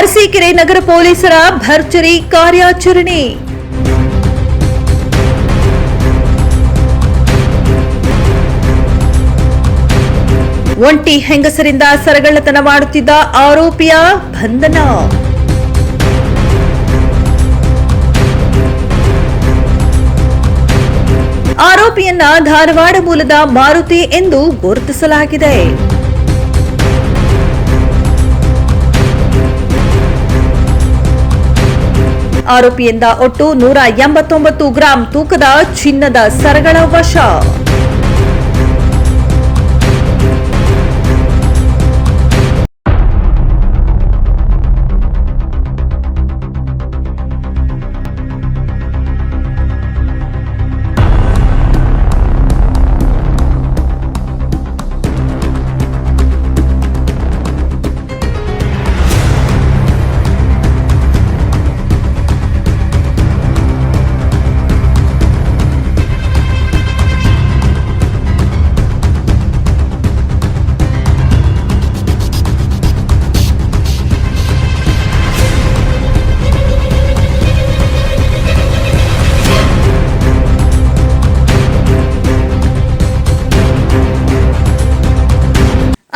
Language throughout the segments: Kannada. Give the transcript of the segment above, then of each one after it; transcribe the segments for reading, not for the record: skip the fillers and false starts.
ಅರಸೀಕೆರೆ ನಗರ ಪೊಲೀಸರ ಭರ್ಜರಿ ಕಾರ್ಯಾಚರಣೆ. ಒಂಟಿ ಹೆಂಗಸರಿಂದ ಸರಗಳ್ಳತನ ಮಾಡುತ್ತಿದ್ದ ಆರೋಪಿಯ ಬಂಧನ. ಆರೋಪಿಯನ್ನ ಧಾರವಾಡ ಮೂಲದ ಮಾರುತಿ ಎಂದು ಗುರುತಿಸಲಾಗಿದೆ. ಆರೋಪಿಯಿಂದ ಒಟ್ಟು 189 ಗ್ರಾಂ ತೂಕದ ಚಿನ್ನದ ಸರಗಳ ವಶ.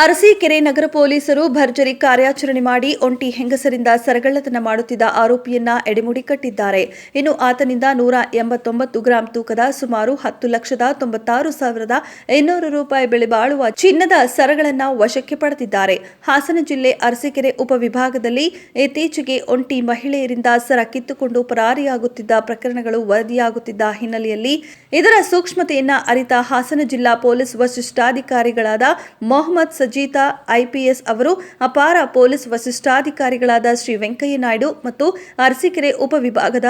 ಅರಸೀಕೆರೆ ನಗರ ಪೊಲೀಸರು ಭರ್ಜರಿ ಕಾರ್ಯಾಚರಣೆ ಮಾಡಿ ಒಂಟಿ ಹೆಂಗಸರಿಂದ ಸರಗಳ್ಳತನ ಮಾಡುತ್ತಿದ್ದ ಆರೋಪಿಯನ್ನ ಎಡೆಮುಡಿ ಕಟ್ಟಿದ್ದಾರೆ. ಇನ್ನು ಆತನಿಂದ 189 ಗ್ರಾಂ ತೂಕದ ಸುಮಾರು 10,96,200 ರೂಪಾಯಿ ಬೆಲೆ ಬಾಳುವ ಚಿನ್ನದ ಸರಗಳನ್ನು ವಶಕ್ಕೆ ಪಡೆದಿದ್ದಾರೆ. ಹಾಸನ ಜಿಲ್ಲೆ ಅರಸೀಕೆರೆ ಉಪವಿಭಾಗದಲ್ಲಿ ಇತ್ತೀಚೆಗೆ ಒಂಟಿ ಮಹಿಳೆಯರಿಂದ ಸರ ಕಿತ್ತುಕೊಂಡು ಪರಾರಿಯಾಗುತ್ತಿದ್ದ ಪ್ರಕರಣಗಳು ವರದಿಯಾಗುತ್ತಿದ್ದ ಹಿನ್ನೆಲೆಯಲ್ಲಿ ಇದರ ಸೂಕ್ಷ್ಮತೆಯನ್ನ ಅರಿತ ಹಾಸನ ಜಿಲ್ಲಾ ಪೊಲೀಸ್ ವರಿಷ್ಠಾಧಿಕಾರಿಗಳಾದ ಮೊಹಮ್ಮದ್ ಸಜೀತಾ ಐಪಿಎಸ್ ಅವರು ಅಪಾರ ಪೊಲೀಸ್ ವರಿಷ್ಠಾಧಿಕಾರಿಗಳಾದ ಶ್ರೀ ವೆಂಕಯ್ಯ ನಾಯ್ಡು ಮತ್ತು ಅರಸೀಕೆರೆ ಉಪವಿಭಾಗದ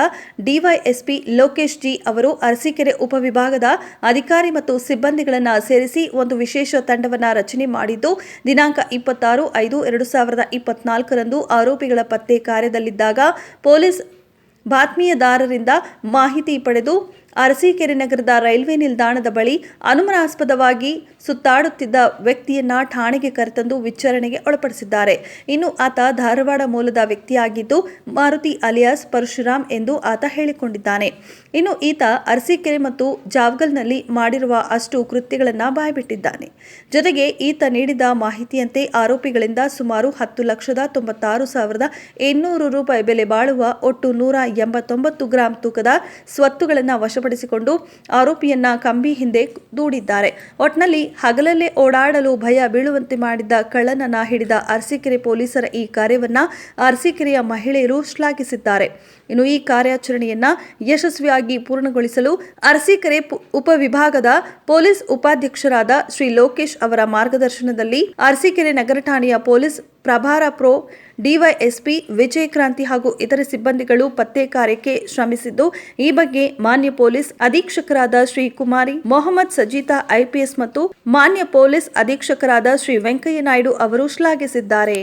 ಡಿವೈಎಸ್ಪಿ ಲೋಕೇಶ್ ಜಿ ಅವರು ಅರಸೀಕೆರೆ ಉಪವಿಭಾಗದ ಅಧಿಕಾರಿ ಮತ್ತು ಸಿಬ್ಬಂದಿಗಳನ್ನು ಸೇರಿಸಿ ಒಂದು ವಿಶೇಷ ತಂಡವನ್ನು ರಚನೆ ಮಾಡಿದ್ದು ದಿನಾಂಕ 26/5/2024 ರಂದು ಆರೋಪಿಗಳ ಪತ್ತೆ ಕಾರ್ಯದಲ್ಲಿದ್ದಾಗ ಪೊಲೀಸ್ ಬಾತ್ಮೀದಾರರಿಂದ ಮಾಹಿತಿ ಪಡೆದು ಅರಸೀಕೆರೆ ನಗರದ ರೈಲ್ವೆ ನಿಲ್ದಾಣದ ಬಳಿ ಅನುಮಾನಾಸ್ಪದವಾಗಿ ಸುತ್ತಾಡುತ್ತಿದ್ದ ವ್ಯಕ್ತಿಯನ್ನ ಠಾಣೆಗೆ ಕರೆತಂದು ವಿಚಾರಣೆಗೆ ಒಳಪಡಿಸಿದ್ದಾರೆ. ಇನ್ನು ಆತ ಧಾರವಾಡ ಮೂಲದ ವ್ಯಕ್ತಿಯಾಗಿದ್ದು ಮಾರುತಿ ಅಲಿಯಾಸ್ ಪರಶುರಾಮ್ ಎಂದು ಆತ ಹೇಳಿಕೊಂಡಿದ್ದಾನೆ. ಇನ್ನು ಈತ ಅರಸೀಕೆರೆ ಮತ್ತು ಜಾವಗಲ್ನಲ್ಲಿ ಮಾಡಿರುವ ಅಷ್ಟು ಕೃತ್ಯಗಳನ್ನು ಬಾಯ್ಬಿಟ್ಟಿದ್ದಾನೆ. ಜೊತೆಗೆ ಈತ ನೀಡಿದ ಮಾಹಿತಿಯಂತೆ ಆರೋಪಿಗಳಿಂದ ಸುಮಾರು 10,96,800 ರೂಪಾಯಿ ಬೆಲೆ ಬಾಳುವ ಒಟ್ಟು 189 ಗ್ರಾಂ ತೂಕದ ಸ್ವತ್ತುಗಳನ್ನು ವಶಪಡಿಸಿಕೊಂಡು ಆರೋಪಿಯನ್ನ ಕಂಬಿ ಹಿಂದೆ ದೂಡಿದ್ದಾರೆ. ಒಟ್ನಲ್ಲಿ ಹಗಲಲ್ಲೇ ಓಡಾಡಲು ಭಯ ಬೀಳುವಂತೆ ಮಾಡಿದ್ದ ಕಳ್ಳನನ್ನ ಹಿಡಿದ ಅರಸೀಕೆರೆ ಪೊಲೀಸರ ಈ ಕಾರ್ಯವನ್ನ ಅರಸೀಕೆರೆಯ ಮಹಿಳೆಯರು ಶ್ಲಾಘಿಸಿದ್ದಾರೆ. ಇನ್ನು ಈ ಕಾರ್ಯಾಚರಣೆಯನ್ನ ಯಶಸ್ವಿಯಾಗಿ ಪೂರ್ಣಗೊಳಿಸಲು ಅರಸೀಕೆರೆ ಉಪವಿಭಾಗದ ಪೊಲೀಸ್ ಉಪಾಧ್ಯಕ್ಷರಾದ ಶ್ರೀ ಲೋಕೇಶ್ ಅವರ ಮಾರ್ಗದರ್ಶನದಲ್ಲಿ ಅರಸೀಕೆರೆ ನಗರ ಠಾಣೆಯ ಪೊಲೀಸ್ ಪ್ರಭಾರ ಪ್ರೊ ಡಿವೈಎಸ್ಪಿ ವಿಜಯ ಕ್ರಾಂತಿ ಹಾಗೂ ಇತರೆ ಸಿಬ್ಬಂದಿಗಳು ಪತ್ತೆ ಕಾರ್ಯಕ್ಕೆ ಶ್ರಮಿಸಿದ್ದು ಈ ಬಗ್ಗೆ ಮಾನ್ಯ ಪೊಲೀಸ್ ಅಧೀಕ್ಷಕರಾದ ಶ್ರೀ ಕುಮಾರಿ ಮೊಹಮ್ಮದ್ ಸಜೀತಾ ಐಪಿಎಸ್ ಮತ್ತು ಮಾನ್ಯ ಪೊಲೀಸ್ ಅಧೀಕ್ಷಕರಾದ ಶ್ರೀ ವೆಂಕಯ್ಯ ನಾಯ್ಡು ಅವರು ಶ್ಲಾಘಿಸಿದ್ದಾರೆ.